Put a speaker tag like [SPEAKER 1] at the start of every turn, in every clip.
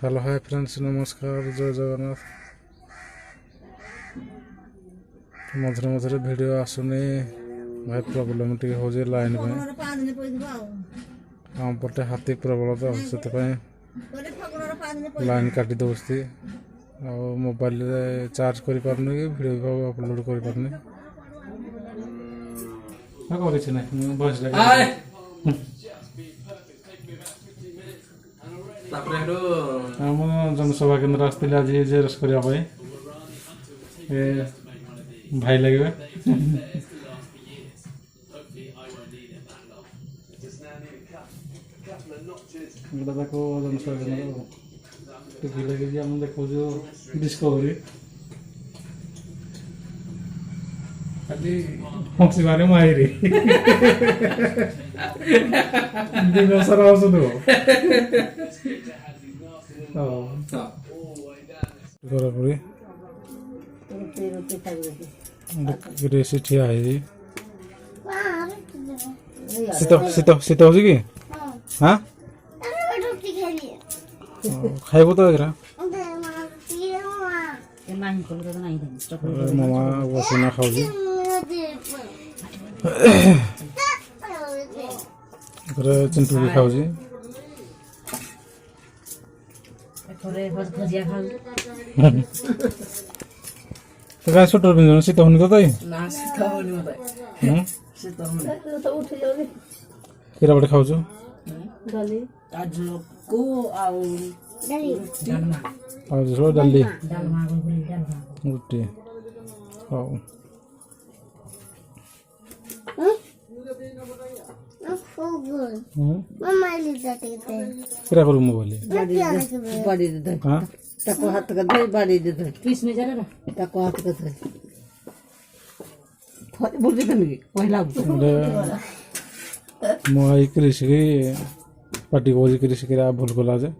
[SPEAKER 1] Hello hi friends नमस्कार जय जगन्नाथ। मझे मझे वीडियो आसुनी भाई प्रोब्लेम टी हो लाइन आम पटे हाथी प्रबल तो से लाइन काटी दौती मोबाइल चार्ज कर पारनी कि वीडियो अपलोड कर पारनी किसी ना भॉइस आम जनसभा केन्द्र आसते आज जेरस करने भाई लगे जनसभा केन्द्र टीवी लगे आम देखो डिस्कवरी खाली हसबार माहिरी दिन सारा हसुद रेसी ठिया है शीत शीत हो कि हाँ खाइब तो एगरा मामा बसिना खाऊ चिंटू भी खाऊ तो काय स्वेटर पिंधुन शीत होनी तो ना शीत होनी मते शीत होनी तो उठी जाबे केरा बडे खाऊ दाली काजू को आउ दाली और दाली रोटी खाऊ मम्मा ले जाते केरा करू मोबाइल बड़ी दे हां ताको हाथ का दे बड़ी दे किस में जाना ताको हाथ का दे बोल दे तनी पहिला मोई कृषि पार्टी को कृषि केरा भूल गला जे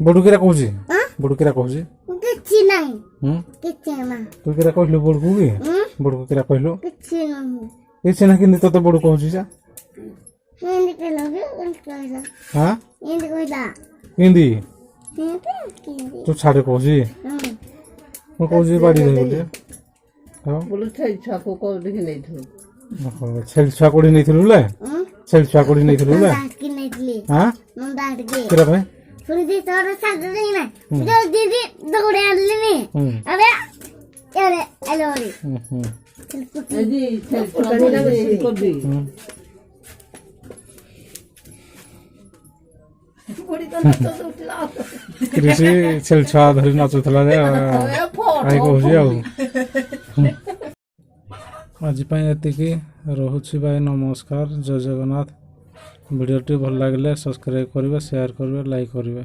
[SPEAKER 1] बडू केरा कहूची बडू केरा कहूची किछि नाही किछि ना तू केरा कहलु बडू की बडू केरा कहलु किछि नाही किछि ना किनि तो बडू कहूची जा हिंदी के लगे कहला हां हिंदी कहला हिंदी तू छाड़े कहूची मैं कहूची बाड़ी दे बोले हां बोले छेल छुआ को को देखि नै थु छेल छुआ कोडी नै थुलु ले छेल छुआ कोडी नै थुलु ले कि नै थली हां मन डाट के केरा भाई थोड़ी दी तोर साथ दे ना जो दीदी दौड़े आले ने अरे अरे हेलो रे जी छेल छुआ को दी कृषि छेल छुआ धरी नाचुला आई कहूँ आज ये रोचे भाई नमस्कार जय जगन्नाथ। वीडियो भल लगे सब्सक्राइब करेंगे शेयर करेंगे लाइक करेंगे।